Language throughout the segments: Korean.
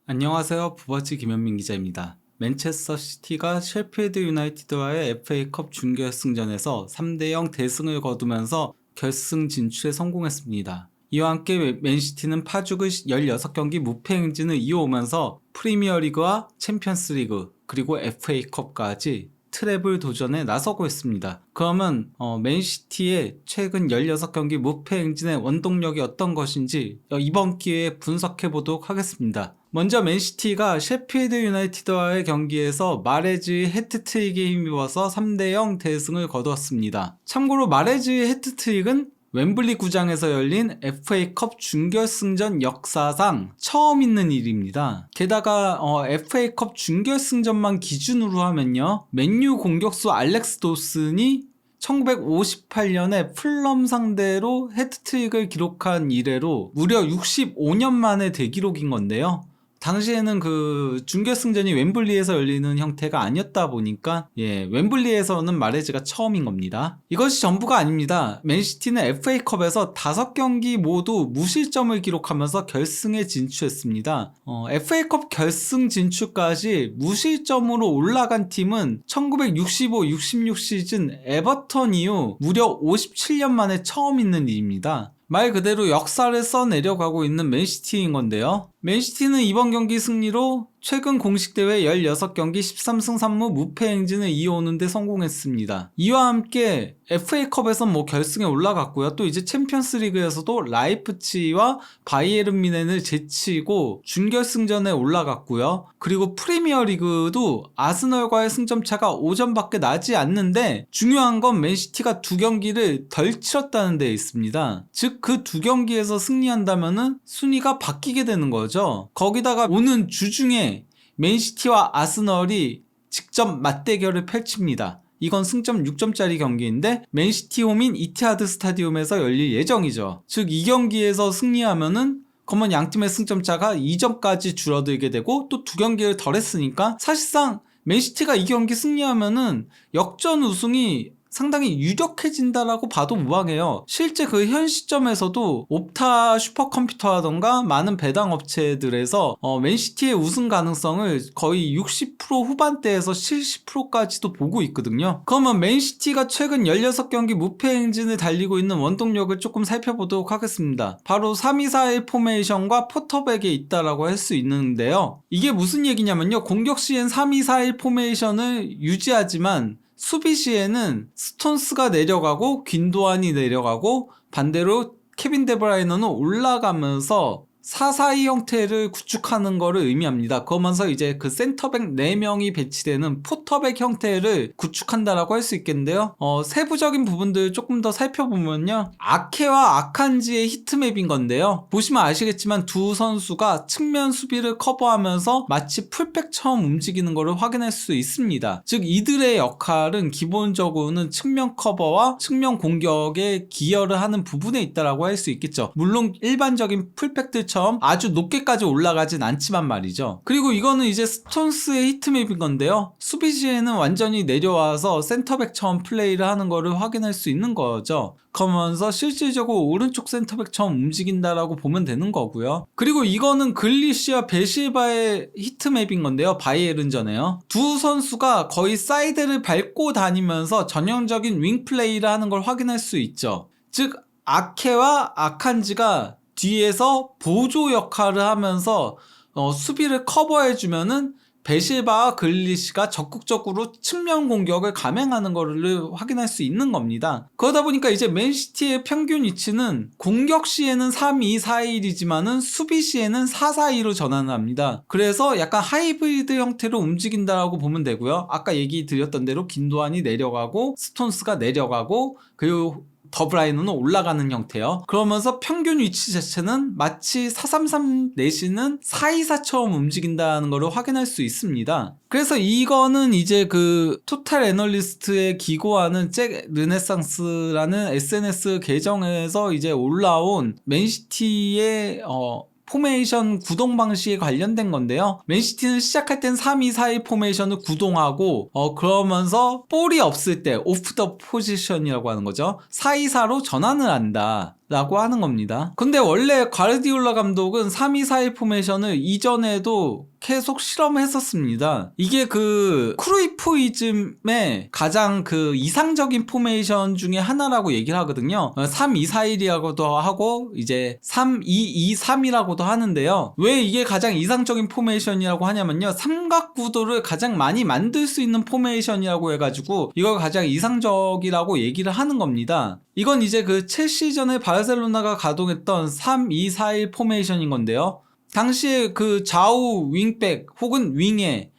안녕하세요. 부버지 김현민 기자입니다. 맨체스터 시티가 셰필드 유나이티드와의 FA컵 준결승전에서 3대0 대승을 거두면서 결승 진출에 성공했습니다. 이와 함께 맨시티는 파죽의 16경기 무패 행진을 이어오면서 프리미어리그와 챔피언스리그 그리고 FA컵까지 트래블 도전에 나서고 있습니다. 그러면 맨시티의 최근 16경기 무패 행진의 원동력이 어떤 것인지 이번 기회에 분석해 보도록 하겠습니다. 먼저 맨시티가 셰필드 유나이티드와의 경기에서 마레즈의 해트트릭에 힘입어서 3대0 대승을 거두었습니다. 참고로 마레즈의 해트트릭은 웸블리 구장에서 열린 FA컵 준결승전 역사상 처음 있는 일입니다. 게다가 FA컵 준결승전만 기준으로 하면요, 맨유 공격수 알렉스 도슨이 1958년에 풀럼 상대로 해트트릭을 기록한 이래로 무려 65년 만의 대기록인 건데요. 당시에는 그 준결승전이 웸블리에서 열리는 형태가 아니었다 보니까 웸블리에서는 마레즈가 처음인 겁니다. 이것이 전부가 아닙니다. 맨시티는 FA컵에서 5경기 모두 무실점을 기록하면서 결승에 진출했습니다. FA컵 결승 진출까지 무실점으로 올라간 팀은 1965-66 시즌 에버턴 이후 무려 57년 만에 처음 있는 일입니다. 말 그대로 역사를 써내려가고 있는 맨시티인 건데요. 맨시티는 이번 경기 승리로 최근 공식 대회 16경기 13승 3무 무패 행진을 이어오는 데 성공했습니다. 이와 함께 FA컵에서 결승에 올라갔고요. 또 이제 챔피언스리그에서도 라이프치히와 바이에른 뮌헨을 제치고 준결승전에 올라갔고요. 그리고 프리미어리그도 아스널과의 승점차가 5점밖에 나지 않는데 중요한 건 맨시티가 2경기를 덜 치렀다는 데 있습니다. 즉 그 2경기에서 승리한다면은 순위가 바뀌게 되는 거죠. 거기다가 오는 주 중에 맨시티와 아스널이 직접 맞대결을 펼칩니다. 이건 승점 6점짜리 경기인데 맨시티 홈인 이티하드 스타디움에서 열릴 예정이죠. 즉 이 경기에서 승리하면은 그러면 양팀의 승점차가 2점까지 줄어들게 되고 또 2경기를 덜 했으니까 사실상 맨시티가 이 경기 승리하면은 역전 우승이 상당히 유력해진다라고 봐도 무방해요. 실제 그 현 시점에서도 옵타 슈퍼컴퓨터라던가 많은 배당 업체들에서 맨시티의 우승 가능성을 거의 60% 후반대에서 70%까지도 보고 있거든요. 그러면 맨시티가 최근 16경기 무패 행진을 달리고 있는 원동력을 조금 살펴보도록 하겠습니다. 바로 3-2-4-1 포메이션과 포터백에 있다라고 할 수 있는데요. 이게 무슨 얘기냐면요, 공격 시엔 3-2-4-1 포메이션을 유지하지만 수비 시에는 스톤스가 내려가고 귄도안이 내려가고 반대로 케빈 데브라이너는 올라가면서 4-4-2 형태를 구축하는 것을 의미합니다. 그러면서 이제 그 센터백 4명이 배치되는 포터백 형태를 구축한다라고 할 수 있겠는데요. 세부적인 부분들 조금 더 살펴보면요, 아케와 아칸지의 히트맵인 건데요. 보시면 아시겠지만 두 선수가 측면 수비를 커버하면서 마치 풀백처럼 움직이는 것을 확인할 수 있습니다. 즉 이들의 역할은 기본적으로는 측면 커버와 측면 공격에 기여를 하는 부분에 있다라고 할 수 있겠죠. 물론 일반적인 풀백들처럼 아주 높게까지 올라가진 않지만 말이죠. 그리고 이거는 이제 스톤스의 히트맵인 건데요. 수비 시에는 완전히 내려와서 센터백처럼 플레이를 하는 거를 확인할 수 있는 거죠. 그러면서 실질적으로 오른쪽 센터백처럼 움직인다라고 보면 되는 거고요. 그리고 이거는 글리시와 베실바의 히트맵인 건데요. 바이에른전에요. 두 선수가 거의 사이드를 밟고 다니면서 전형적인 윙 플레이를 하는 걸 확인할 수 있죠. 즉 아케와 아칸지가 뒤에서 보조 역할을 하면서 수비를 커버해주면은 베실바와 글리시가 적극적으로 측면 공격을 감행하는 것을 확인할 수 있는 겁니다. 그러다 보니까 이제 맨시티의 평균 위치는 공격 시에는 3-2-4-1이지만은 수비 시에는 4-4-2로 전환을 합니다. 그래서 약간 하이브리드 형태로 움직인다라고 보면 되고요. 아까 얘기 드렸던 대로 귄도안이 내려가고 스톤스가 내려가고 그리고 더브라이너는 올라가는 형태요. 그러면서 평균 위치 자체는 마치 4-3-3 내지는 4-2-4처럼 움직인다는 것을 확인할 수 있습니다. 그래서 이거는 이제 그 토탈 애널리스트에 기고하는 잭 르네상스라는 SNS 계정에서 이제 올라온 맨시티의 포메이션 구동 방식에 관련된 건데요. 맨시티는 시작할 땐 3-2-4-1 포메이션을 구동하고 그러면서 볼이 없을 때 오프 더 포지션이라고 하는 거죠. 4-2-4로 전환을 한다. 라고 하는 겁니다. 근데 원래 과르디올라 감독은 3-2-4-1 포메이션을 이전에도 계속 실험했었습니다. 이게 그 크루이프이즘의 가장 그 이상적인 포메이션 중에 하나라고 얘기를 하거든요. 3-2-4-1이라고도 하고 이제 3-2-2-3이라고도 하는데요. 왜 이게 가장 이상적인 포메이션이라고 하냐면요, 삼각 구도를 가장 많이 만들 수 있는 포메이션이라고 해가지고 이걸 가장 이상적이라고 얘기를 하는 겁니다. 이건 이제 그 첼시전에 바르셀로나가 가동했던 3-2-4-1 포메이션인 건데요. 당시에 그 좌우 윙백 혹은 윙에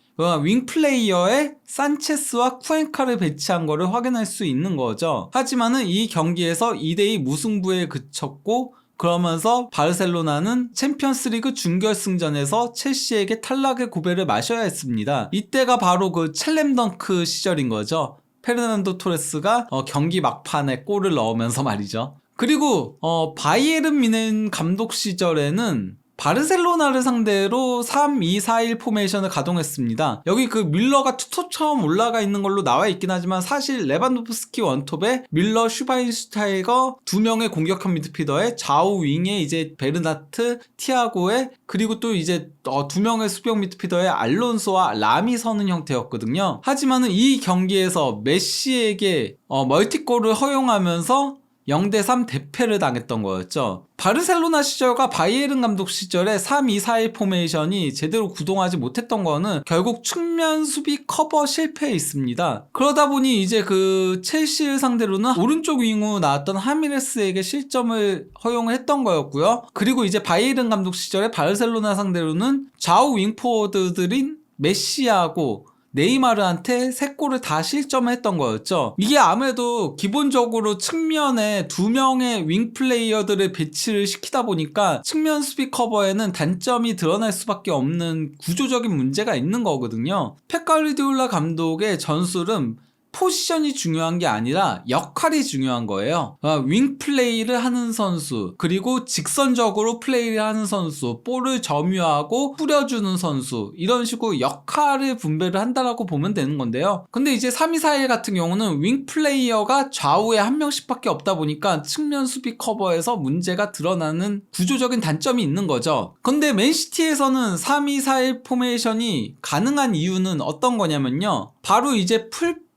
윙 플레이어에 산체스와 쿠엔카를 배치한 거를 확인할 수 있는 거죠. 하지만은 이 경기에서 2대2 무승부에 그쳤고, 그러면서 바르셀로나는 챔피언스리그 준결승전에서 첼시에게 탈락의 고배를 마셔야 했습니다. 이때가 바로 그 첼렘덩크 시절인 거죠. 페르난도 토레스가 경기 막판에 골을 넣으면서 말이죠. 그리고 바이에른 뮌헨 감독 시절에는 바르셀로나를 상대로 3-2-4-1 포메이션을 가동했습니다. 여기 그 밀러가 투토처럼 올라가 있는 걸로 나와 있긴 하지만 사실 레반도프스키 원톱에 밀러, 슈바인슈타이거 두 명의 공격형 미드필더에 좌우 윙에 이제 베르나트, 티아고에 그리고 또 이제 두 명의 수비형 미드필더에 알론소와 람이 서는 형태였거든요. 하지만은 이 경기에서 메시에게 멀티골을 허용하면서 0대3 대패를 당했던 거였죠. 바르셀로나 시절과 바이에른 감독 시절에 3-2-4-1 포메이션이 제대로 구동하지 못했던 거는 결국 측면 수비 커버 실패에 있습니다. 그러다 보니 이제 그 첼시를 상대로는 오른쪽 윙으로 나왔던 하미레스에게 실점을 허용을 했던 거였고요. 그리고 이제 바이에른 감독 시절에 바르셀로나 상대로는 좌우 윙포워드들인 메시하고 네이마르한테 3골을 다 실점했던 거였죠. 이게 아무래도 기본적으로 측면에 2명의 윙 플레이어들을 배치를 시키다 보니까 측면 수비 커버에는 단점이 드러날 수밖에 없는 구조적인 문제가 있는 거거든요. 펩 가르디올라 감독의 전술은 포지션이 중요한 게 아니라 역할이 중요한 거예요. 윙 플레이를 하는 선수, 그리고 직선적으로 플레이를 하는 선수, 볼을 점유하고 뿌려주는 선수, 이런 식으로 역할을 분배를 한다라고 보면 되는 건데요. 근데 이제 3-2-4-1 같은 경우는 윙 플레이어가 좌우에 한 명씩밖에 없다 보니까 측면 수비 커버에서 문제가 드러나는 구조적인 단점이 있는 거죠. 근데 맨시티에서는 3-2-4-1 포메이션이 가능한 이유는 어떤 거냐면요, 바로 이제 풀백을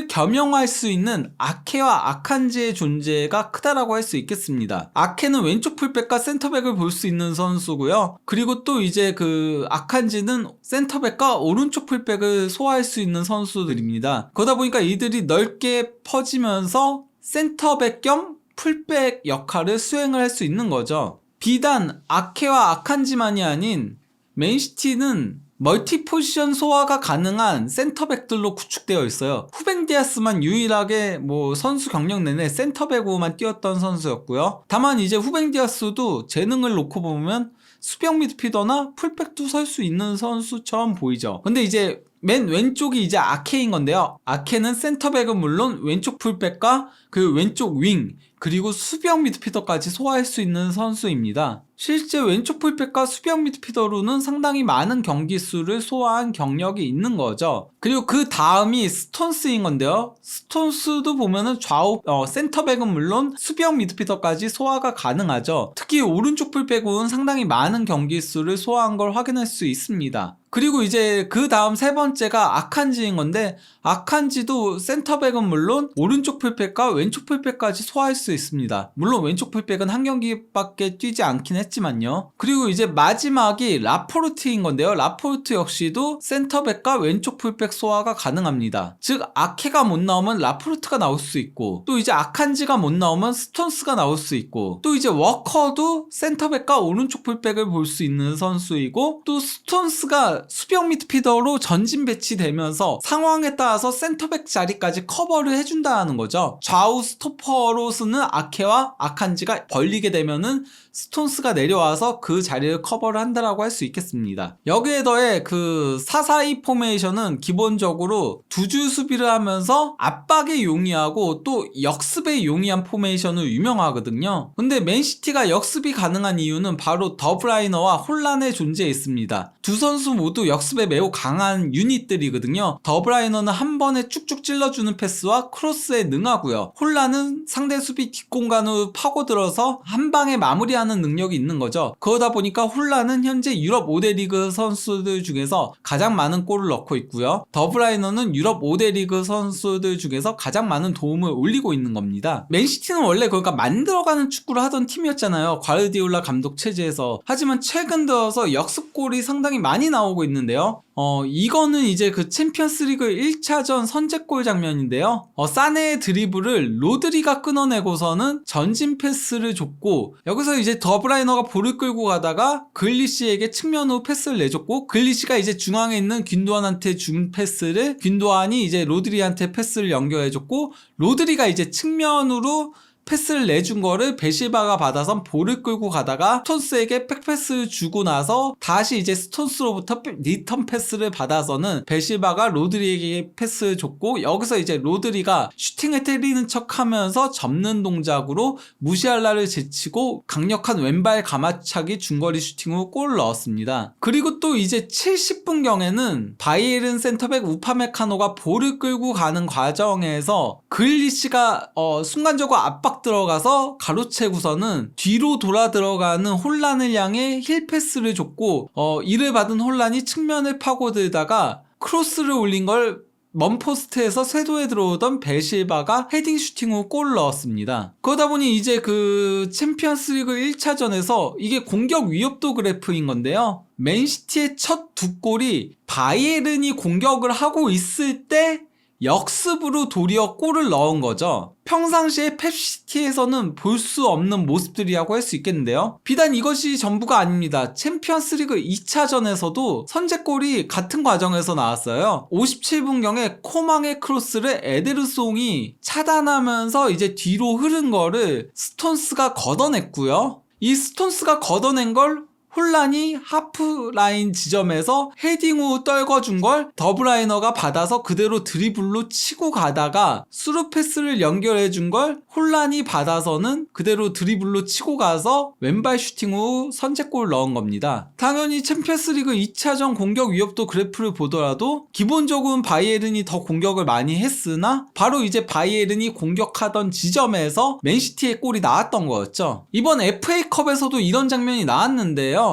겸용할 수 있는 아케와 아칸지의 존재가 크다라고 할 수 있겠습니다. 아케는 왼쪽 풀백과 센터백을 볼 수 있는 선수고요. 그리고 또 이제 그 아칸지는 센터백과 오른쪽 풀백을 소화할 수 있는 선수들입니다. 그러다 보니까 이들이 넓게 퍼지면서 센터백 겸 풀백 역할을 수행을 할 수 있는 거죠. 비단 아케와 아칸지만이 아닌 맨시티는 멀티 포지션 소화가 가능한 센터백들로 구축되어 있어요. 후벤 디아스만 유일하게 선수 경력 내내 센터백으로만 뛰었던 선수였고요. 다만 이제 후벤 디아스도 재능을 놓고 보면 수비형 미드필더나 풀백도 설 수 있는 선수처럼 보이죠. 근데 이제 맨 왼쪽이 이제 아케인 건데요. 아케는 센터백은 물론 왼쪽 풀백과 그 왼쪽 윙, 그리고 수비형 미드필더까지 소화할 수 있는 선수입니다. 실제 왼쪽 풀백과 수비형 미드필더로는 상당히 많은 경기 수를 소화한 경력이 있는 거죠. 그리고 그 다음이 스톤스인 건데요. 스톤스도 보면은 좌우 센터백은 물론 수비형 미드필더까지 소화가 가능하죠. 특히 오른쪽 풀백은 상당히 많은 경기 수를 소화한 걸 확인할 수 있습니다. 그리고 이제 그 다음 세 번째가 아칸지인 건데, 아칸지도 센터백은 물론 오른쪽 풀백과 왼쪽 풀백까지 소화할 수 있습니다. 물론 왼쪽 풀백은 한 경기밖에 뛰지 않긴 했지만요. 그리고 이제 마지막이 라포르트인 건데요. 라포르트 역시도 센터백과 왼쪽 풀백 소화가 가능합니다. 즉 아케가 못 나오면 라포르트가 나올 수 있고, 또 이제 아칸지가 못 나오면 스톤스가 나올 수 있고, 또 이제 워커도 센터백과 오른쪽 풀백을 볼 수 있는 선수이고, 또 스톤스가 수비형 미드필더로 전진 배치되면서 상황에 따라서 센터백 자리까지 커버를 해준다는 거죠. 좌우 스토퍼로 쓰는 아케와 아칸지가 벌리게 되면은 스톤스가 내려와서 그 자리를 커버를 한다라고 할 수 있겠습니다. 여기에 더해 그 4-4-2 포메이션은 기본적으로 두 줄 수비를 하면서 압박에 용이하고 또 역습에 용이한 포메이션으로 유명하거든요. 근데 맨시티가 역습이 가능한 이유는 바로 더브라이너와 홀란의 존재에 있습니다. 두 선수 모두 모두 역습에 매우 강한 유닛들이거든요. 더브라이너는 한 번에 쭉쭉 찔러주는 패스와 크로스에 능하고요. 홀란은 상대 수비 뒷공간으로 파고들어서 한 방에 마무리하는 능력이 있는 거죠. 그러다 보니까 홀란은 현재 유럽 5대 리그 선수들 중에서 가장 많은 골을 넣고 있고요. 더브라이너는 유럽 5대 리그 선수들 중에서 가장 많은 도움을 올리고 있는 겁니다. 맨시티는 원래 그러니까 만들어가는 축구를 하던 팀이었잖아요. 과르디올라 감독 체제에서. 하지만 최근 들어서 역습골이 상당히 많이 나오고 있는데요. 이거는 이제 그 챔피언스리그 1차전 선제골 장면인데요. 사네의 드리블을 로드리가 끊어내고서는 전진 패스를 줬고, 여기서 이제 더브라이너가 볼을 끌고 가다가 글리시에게 측면으로 패스를 내줬고, 글리시가 이제 중앙에 있는 균도안한테 준 패스를 균도안이 이제 로드리한테 패스를 연결해줬고, 로드리가 이제 측면으로 패스를 내준 거를 베실바가 받아서 볼을 끌고 가다가 스톤스에게 백패스를 주고 나서 다시 이제 스톤스로부터 리턴 패스를 받아서는 베실바가 로드리에게 패스를 줬고, 여기서 이제 로드리가 슈팅을 때리는 척 하면서 접는 동작으로 무시알라를 제치고 강력한 왼발 가마차기 중거리 슈팅으로 골을 넣었습니다. 그리고 또 이제 70분경에는 바이에른 센터백 우파메카노가 볼을 끌고 가는 과정에서 글리시가 순간적으로 압박 들어가서 가로채고서는 뒤로 돌아 들어가는 혼란을 향해 힐 패스를 줬고, 이를 받은 혼란이 측면을 파고들다가 크로스를 올린 걸 먼 포스트에서 쇄도에 들어오던 베실바가 헤딩 슈팅으로 골을 넣었습니다. 그러다 보니 이제 그 챔피언스리그 1차전에서 이게 공격 위협도 그래프인 건데요. 맨시티의 첫 두 골이 바이에른이 공격을 하고 있을 때 역습으로 도리어 골을 넣은 거죠. 평상시에 펩시티에서는 볼 수 없는 모습들이라고 할 수 있겠는데요. 비단 이것이 전부가 아닙니다. 챔피언스리그 2차전에서도 선제골이 같은 과정에서 나왔어요. 57분경에 코망의 크로스를 에데르송이 차단하면서 이제 뒤로 흐른 거를 스톤스가 걷어냈고요. 이 스톤스가 걷어낸 걸 혼란이 하프라인 지점에서 헤딩으로 떨궈준 걸 더브라이너가 받아서 그대로 드리블로 치고 가다가 스루 패스를 연결해준 걸 혼란이 받아서는 그대로 드리블로 치고 가서 왼발 슈팅으로 선제골을 넣은 겁니다. 당연히 챔피언스리그 2차전 공격 위협도 그래프를 보더라도 기본적으로는 바이에른이 더 공격을 많이 했으나 바로 이제 바이에른이 공격하던 지점에서 맨시티의 골이 나왔던 거였죠. 이번 FA컵에서도 이런 장면이 나왔는데요.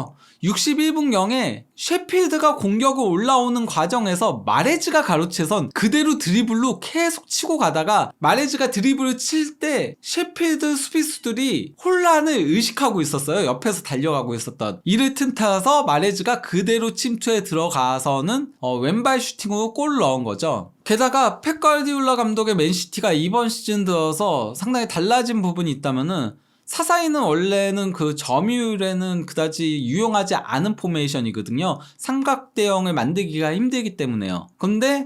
61분경에 셰필드가 공격을 올라오는 과정에서 마레즈가 가로채선 그대로 드리블로 계속 치고 가다가 마레즈가 드리블을 칠 때 셰필드 수비수들이 혼란을 의식하고 있었어요. 옆에서 달려가고 있었던. 이를 틈타서 마레즈가 그대로 침투에 들어가서는 왼발 슈팅으로 골을 넣은 거죠. 게다가 펩 가르디올라 감독의 맨시티가 이번 시즌 들어서 상당히 달라진 부분이 있다면은 사사이는 원래는 그 점유율에는 그다지 유용하지 않은 포메이션이거든요. 삼각대형을 만들기가 힘들기 때문에요. 근데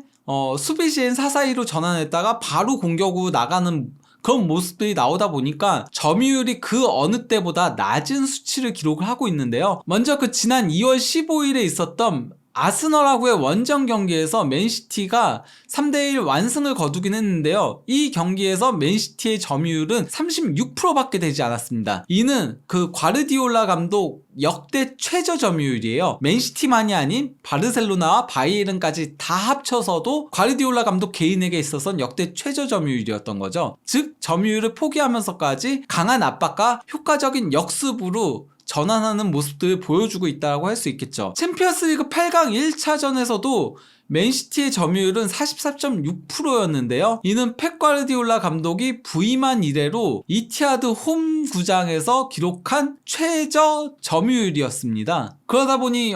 수비 시엔 사사이로 전환했다가 바로 공격으로 나가는 그런 모습들이 나오다 보니까 점유율이 그 어느 때보다 낮은 수치를 기록을 하고 있는데요. 먼저 그 지난 2월 15일에 있었던 아스널하고의 원정 경기에서 맨시티가 3대1 완승을 거두긴 했는데요. 이 경기에서 맨시티의 점유율은 36%밖에 되지 않았습니다. 이는 그 과르디올라 감독 역대 최저 점유율이에요. 맨시티만이 아닌 바르셀로나와 바이에른까지 다 합쳐서도 과르디올라 감독 개인에게 있어서는 역대 최저 점유율이었던 거죠. 즉 점유율을 포기하면서까지 강한 압박과 효과적인 역습으로 전환하는 모습들을 보여주고 있다고 할 수 있겠죠. 챔피언스리그 8강 1차전에서도 맨시티의 점유율은 44.6%였는데요. 이는 펩 가르디올라 감독이 부임한 이래로 이티하드 홈 구장에서 기록한 최저 점유율이었습니다. 그러다 보니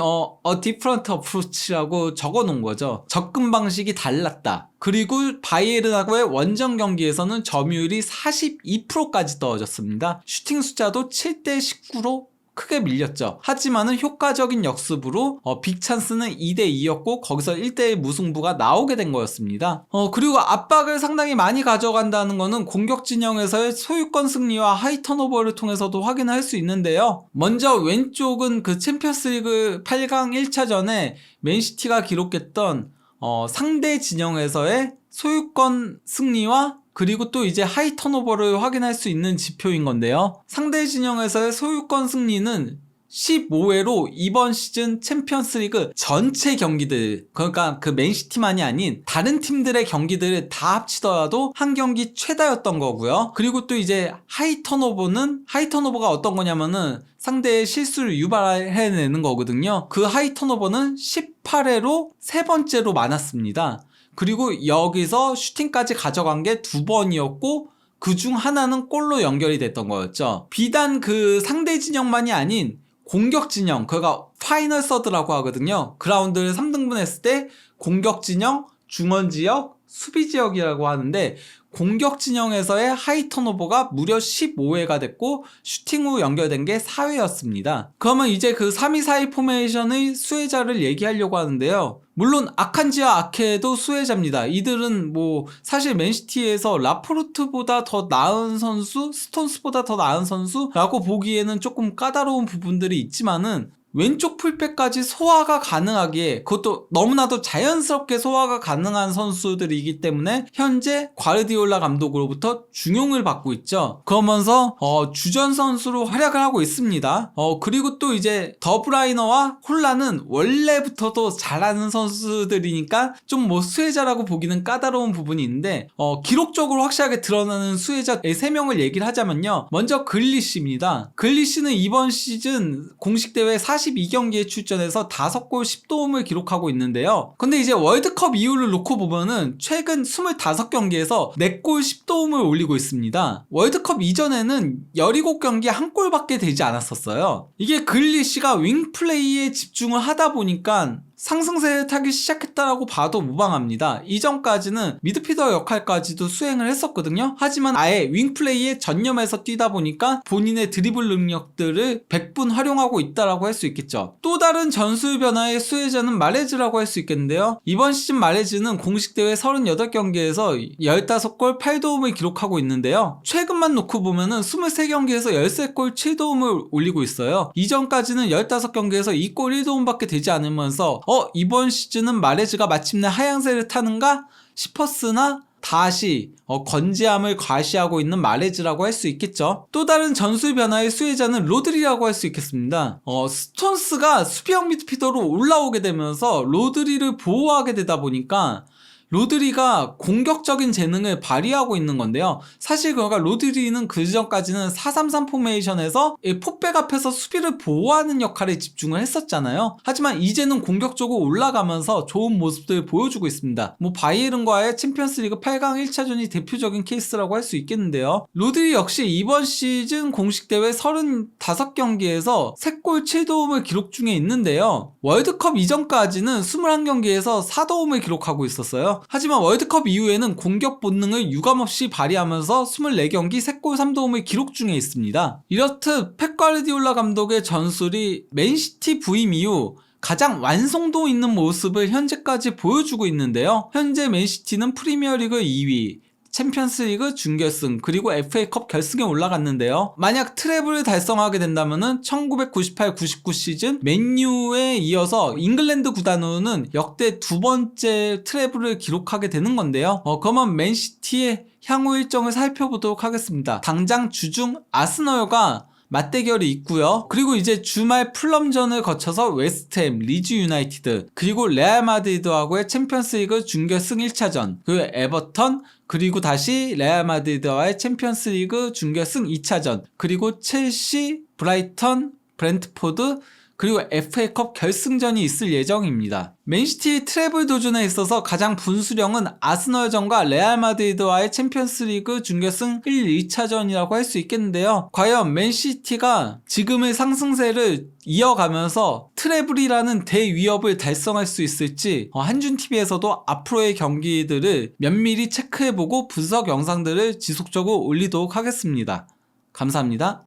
different approach라고 적어놓은 거죠. 접근 방식이 달랐다. 그리고 바이에른하고의 원정 경기에서는 점유율이 42%까지 떨어졌습니다. 슈팅 숫자도 7대 19로 크게 밀렸죠. 하지만은 효과적인 역습으로 빅찬스는 2대2였고 거기서 1대1 무승부가 나오게 된 거였습니다. 그리고 압박을 상당히 많이 가져간다는 거는 공격 진영에서의 소유권 승리와 하이 턴오버를 통해서도 확인할 수 있는데요. 먼저 왼쪽은 그 챔피언스리그 8강 1차전에 맨시티가 기록했던 상대 진영에서의 소유권 승리와 그리고 또 이제 하이 턴오버를 확인할 수 있는 지표인 건데요. 상대 진영에서의 소유권 승리는 15회로 이번 시즌 챔피언스리그 전체 경기들, 그러니까 그 맨시티만이 아닌 다른 팀들의 경기들을 다 합치더라도 한 경기 최다였던 거고요. 그리고 또 이제 하이 턴오버가 어떤 거냐면은 상대의 실수를 유발해내는 거거든요. 그 하이 턴오버는 18회로 세 번째로 많았습니다. 그리고 여기서 슈팅까지 가져간 게 2번이었고 그중 하나는 골로 연결이 됐던 거였죠. 비단 그 상대 진영만이 아닌 공격 진영, 그가 파이널 서드라고 하거든요. 그라운드를 3등분 했을 때 공격 진영, 중원 지역, 수비 지역이라고 하는데 공격 진영에서의 하이 턴오버가 무려 15회가 됐고 슈팅 후 연결된 게 4회였습니다. 그러면 이제 그 3-2-4-1 포메이션의 수혜자를 얘기하려고 하는데요. 물론 아칸지와 아케도 수혜자입니다. 이들은 뭐 사실 맨시티에서 라포르트보다 더 나은 선수, 스톤스보다 더 나은 선수라고 보기에는 조금 까다로운 부분들이 있지만은 왼쪽 풀백까지 소화가 가능하기에, 그것도 너무나도 자연스럽게 소화가 가능한 선수들이기 때문에 현재 과르디올라 감독으로부터 중용을 받고 있죠. 그러면서 주전 선수로 활약을 하고 있습니다. 그리고 또 이제 더브라이너와 홀란은 원래부터도 잘하는 선수들이니까 좀 뭐 수혜자라고 보기는 까다로운 부분이 있는데 기록적으로 확실하게 드러나는 수혜자 3명을 얘기를 하자면요. 먼저 글리시입니다. 글리시는 이번 시즌 공식 대회 42경기에 출전해서 5골 10도움을 기록하고 있는데요. 근데 이제 월드컵 이후를 놓고 보면은 최근 25경기에서 4골 10도움을 올리고 있습니다. 월드컵 이전에는 17경기에 1골밖에 되지 않았었어요. 이게 글리시가 윙플레이에 집중을 하다 보니까 상승세를 타기 시작했다라고 봐도 무방합니다. 이전까지는 미드필더 역할까지도 수행을 했었거든요. 하지만 아예 윙플레이에 전념해서 뛰다 보니까 본인의 드리블 능력들을 100분 활용하고 있다라고 할 수 있겠죠. 또 다른 전술 변화의 수혜자는 마레즈라고 할 수 있겠는데요. 이번 시즌 마레즈는 공식 대회 38경기에서 15골 8도움을 기록하고 있는데요. 최근만 놓고 보면은 23경기에서 13골 7도움을 올리고 있어요. 이전까지는 15경기에서 2골 1도움밖에 되지 않으면서 이번 시즌은 마레즈가 마침내 하향세를 타는가 싶었으나 다시 건재함을 과시하고 있는 마레즈라고 할 수 있겠죠. 또 다른 전술 변화의 수혜자는 로드리라고 할 수 있겠습니다. 스톤스가 수비형 미드필더로 올라오게 되면서 로드리를 보호하게 되다 보니까 로드리가 공격적인 재능을 발휘하고 있는 건데요. 사실 그러니까 로드리는 그전까지는 4-3-3 포메이션에서 포백 앞에서 수비를 보호하는 역할에 집중을 했었잖아요. 하지만 이제는 공격적으로 올라가면서 좋은 모습들을 보여주고 있습니다. 뭐 바이에른과의 챔피언스리그 8강 1차전이 대표적인 케이스라고 할 수 있겠는데요. 로드리 역시 이번 시즌 공식 대회 35경기에서 3골 7도움을 기록 중에 있는데요. 월드컵 이전까지는 21경기에서 4도움을 기록하고 있었어요. 하지만 월드컵 이후에는 공격 본능을 유감없이 발휘하면서 24경기 3골 3도움을 기록 중에 있습니다. 이렇듯 펩 과르디올라 감독의 전술이 맨시티 부임 이후 가장 완성도 있는 모습을 현재까지 보여주고 있는데요. 현재 맨시티는 프리미어리그 2위, 챔피언스리그 준결승, 그리고 FA컵 결승에 올라갔는데요. 만약 트래블을 달성하게 된다면은 1998-99 시즌 맨유에 이어서 잉글랜드 구단으로는 역대 2번째 트래블을 기록하게 되는 건데요. 그러면 맨시티의 향후 일정을 살펴보도록 하겠습니다. 당장 주중 아스널과 맞대결이 있고요. 그리고 이제 주말 풀럼전을 거쳐서 웨스트햄, 리즈 유나이티드, 그리고 레알 마드리드하고의 챔피언스리그 준결승 1차전, 그리고 에버턴, 그리고 다시 레알 마드리드와의 챔피언스리그 준결승 2차전, 그리고 첼시, 브라이턴, 브렌트포드, 그리고 FA컵 결승전이 있을 예정입니다. 맨시티 트래블 도전에 있어서 가장 분수령은 아스널전과 레알 마드리드와의 챔피언스리그 준결승 1, 2차전이라고 할 수 있겠는데요. 과연 맨시티가 지금의 상승세를 이어가면서 트래블이라는 대위협을 달성할 수 있을지 한준TV에서도 앞으로의 경기들을 면밀히 체크해보고 분석 영상들을 지속적으로 올리도록 하겠습니다. 감사합니다.